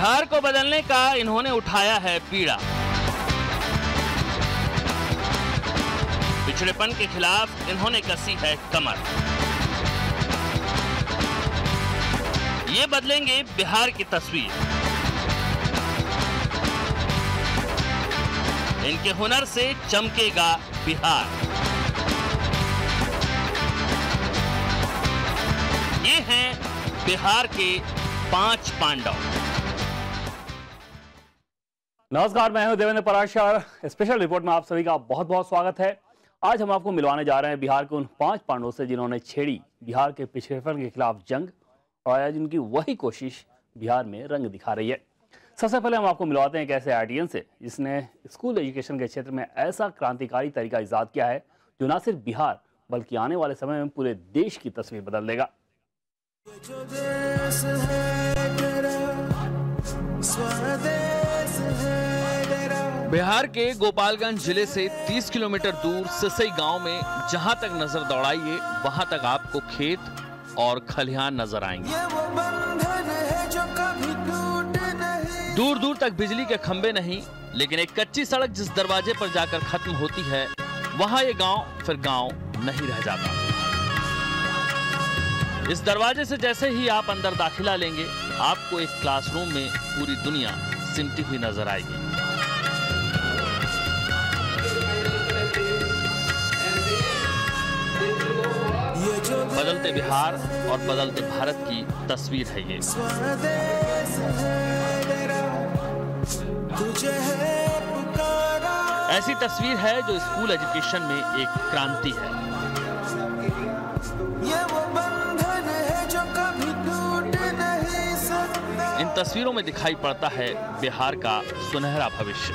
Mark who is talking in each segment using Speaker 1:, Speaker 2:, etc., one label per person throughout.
Speaker 1: बिहार को बदलने का इन्होंने उठाया है बीड़ा। पिछड़ेपन के खिलाफ इन्होंने कसी है कमर। ये बदलेंगे बिहार की तस्वीर। इनके हुनर से चमकेगा बिहार। ये हैं बिहार के 5 पांडव।
Speaker 2: नमस्कार, मैं हूं देवेंद्र पराशर। स्पेशल रिपोर्ट में आप सभी का बहुत बहुत स्वागत है। आज हम आपको मिलवाने जा रहे हैं बिहार के उन 5 पांडवों से जिन्होंने छेड़ी बिहार के पिछड़ेपन के खिलाफ जंग, और आज उनकी वही कोशिश बिहार में रंग दिखा रही है। सबसे पहले हम आपको मिलवाते हैं एक ऐसे आईटीएन से जिसने स्कूल एजुकेशन के क्षेत्र में ऐसा क्रांतिकारी तरीका इजाद किया है जो न सिर्फ बिहार बल्कि आने वाले समय में पूरे देश की तस्वीर बदल देगा।
Speaker 1: बिहार के गोपालगंज जिले से 30 किलोमीटर दूर सिसई गांव में जहां तक नजर दौड़ाइए वहां तक आपको खेत और खलिहान नजर आएंगे। दूर दूर तक बिजली के खंभे नहीं, लेकिन एक कच्ची सड़क जिस दरवाजे पर जाकर खत्म होती है वहां ये गांव फिर गांव नहीं रह जाता। इस दरवाजे से जैसे ही आप अंदर दाखिला लेंगे आपको एक क्लासरूम में पूरी दुनिया सिमटी हुई नजर आएगी। बदलते बिहार और बदलते भारत की तस्वीर है ये। ऐसी तस्वीर है जो स्कूल एजुकेशन में एक क्रांति है। इन तस्वीरों में दिखाई पड़ता है बिहार का सुनहरा भविष्य।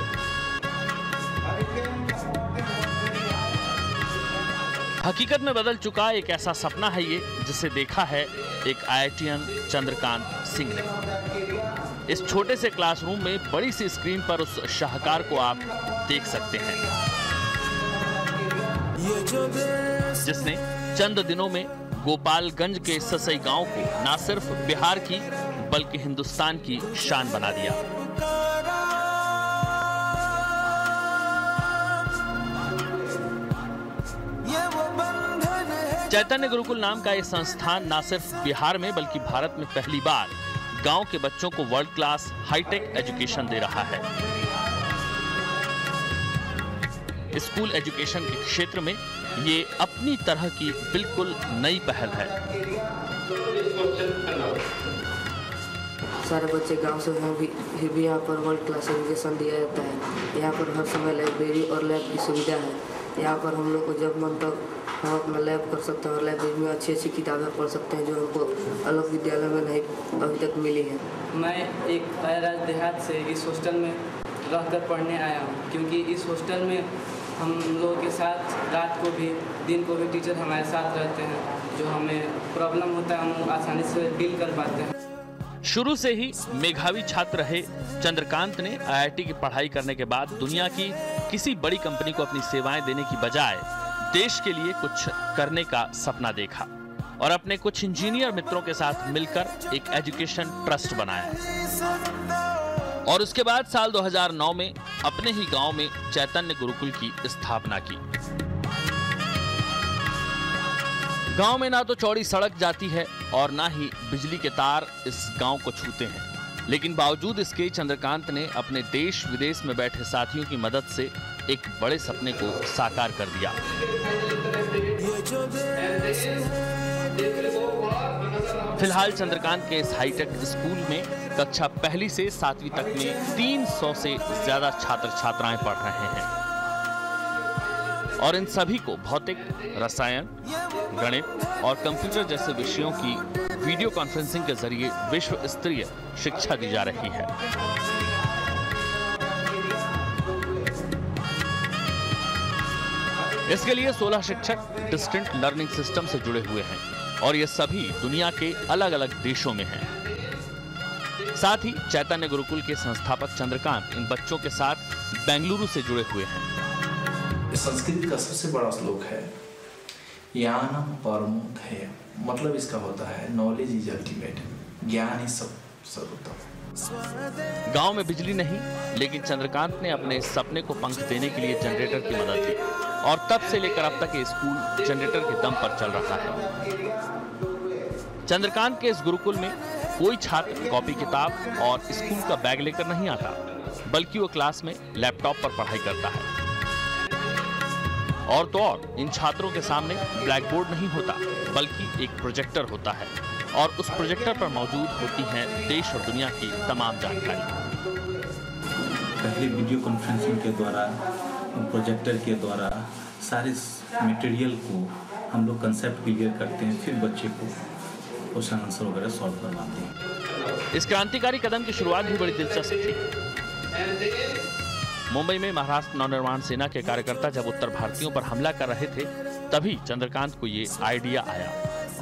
Speaker 1: हकीकत में बदल चुका एक ऐसा सपना है ये जिसे देखा है एक आईआईटीएन चंद्रकांत सिंह ने। इस छोटे से क्लासरूम में बड़ी सी स्क्रीन पर उस शाहकार को आप देख सकते हैं जिसने चंद दिनों में गोपालगंज के सिसई गांव को न सिर्फ बिहार की बल्कि हिंदुस्तान की शान बना दिया। चैतन्य गुरुकुल नाम का यह संस्थान न सिर्फ बिहार में बल्कि भारत में पहली बार गांव के बच्चों को वर्ल्ड क्लास हाईटेक एजुकेशन दे रहा है। स्कूल एजुकेशन के क्षेत्र में ये अपनी तरह की बिल्कुल नई पहल है।
Speaker 3: सारे बच्चे गांव से हैं भी यहाँ पर वर्ल्ड क्लास एजुकेशन दिया जाता है। यहाँ पर हर समय लाइब्रेरी और लैब की सुविधा है। यहाँ पर हम लोग को जब मन तक हम अपना लैब कर सकते हैं और लाइब्रेरी में अच्छी अच्छी किताबें पढ़ सकते हैं जो हमको अलग विद्यालय में नहीं अभी तक मिली है।
Speaker 4: मैं एक राज देहात से इस हॉस्टल में रहकर पढ़ने आया हूँ, क्योंकि इस हॉस्टल में हम लोगों के साथ रात को भी दिन को भी टीचर हमारे साथ रहते हैं। जो हमें प्रॉब्लम होता है हम आसानी से डील कर पाते हैं।
Speaker 1: शुरू से ही मेधावी छात्र रहे चंद्रकांत ने आईआईटी की पढ़ाई करने के बाद दुनिया की किसी बड़ी कंपनी को अपनी सेवाएं देने की बजाय देश के लिए कुछ करने का सपना देखा और अपने कुछ इंजीनियर मित्रों के साथ मिलकर एक एजुकेशन ट्रस्ट बनाया। और उसके बाद साल 2009 में अपने ही गांव में चैतन्य गुरुकुल की स्थापना की। गांव में ना तो चौड़ी सड़क जाती है और ना ही बिजली के तार इस गांव को छूते हैं, लेकिन बावजूद इसके चंद्रकांत ने अपने देश विदेश में बैठे साथियों की मदद से एक बड़े सपने को साकार कर दिया। फिलहाल चंद्रकांत के इस हाईटेक स्कूल में कक्षा पहली से 7वीं तक में 300 से ज्यादा छात्र छात्राएं पढ़ रहे हैं और इन सभी को भौतिक, रसायन, गणित और कंप्यूटर जैसे विषयों की वीडियो कॉन्फ्रेंसिंग के जरिए विश्व स्तरीय शिक्षा दी जा रही है। इसके लिए 16 शिक्षक डिस्टेंट लर्निंग सिस्टम से जुड़े हुए हैं और ये सभी दुनिया के अलग अलग देशों में हैं। साथ ही चैतन्य गुरुकुल के संस्थापक चंद्रकांत इन बच्चों के साथ बेंगलुरु से जुड़े हुए हैं।
Speaker 5: संस्कृत का सबसे बड़ा श्लोक है, ज्ञानम परमो ध्येयम्, मतलब इसका होता है नॉलेज इज अल्टीमेट, ज्ञान ही सर्वोत्तम।
Speaker 1: गांव में बिजली नहीं, लेकिन चंद्रकांत ने अपने सपने को पंख देने के लिए जनरेटर की मदद ली और तब से लेकर अब तक ये स्कूल जनरेटर के दम पर चल रहा है। चंद्रकांत के इस गुरुकुल में कोई छात्र कॉपी किताब और स्कूल का बैग लेकर नहीं आता, बल्कि वो क्लास में लैपटॉप पर पढ़ाई करता है। और तो और इन छात्रों के सामने ब्लैक बोर्ड नहीं होता, बल्कि एक प्रोजेक्टर होता है और उस प्रोजेक्टर पर मौजूद होती हैं देश और दुनिया की तमाम जानकारी।
Speaker 5: पहले वीडियो कॉन्फ्रेंसिंग के द्वारा, प्रोजेक्टर के द्वारा सारे मटेरियल को हम लोग कंसेप्ट क्लियर करते हैं, फिर बच्चे को क्वेश्चन आंसर वगैरह सॉल्व करवाते हैं।
Speaker 1: इस क्रांतिकारी कदम की शुरुआत भी बड़ी दिलचस्प थी। मुंबई में महाराष्ट्र नवनिर्माण सेना के कार्यकर्ता जब उत्तर भारतीयों पर हमला कर रहे थे, तभी चंद्रकांत को ये आइडिया आया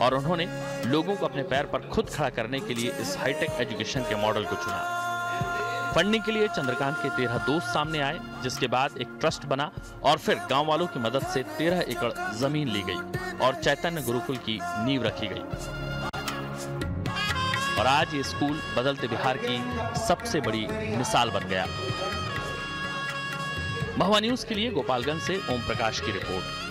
Speaker 1: और उन्होंने लोगों को अपने पैर पर खुद खड़ा करने के लिए इस हाईटेक एजुकेशन के मॉडल को चुना। फंडिंग के लिए चंद्रकांत के 13 दोस्त सामने आए, जिसके बाद एक ट्रस्ट बना और फिर गांव वालों की मदद से 13 एकड़ जमीन ली गई और चैतन्य गुरुकुल की नींव रखी गई। और आज ये स्कूल बदलते बिहार की सबसे बड़ी मिसाल बन गया। महुआ न्यूज के लिए गोपालगंज से ओम प्रकाश की रिपोर्ट।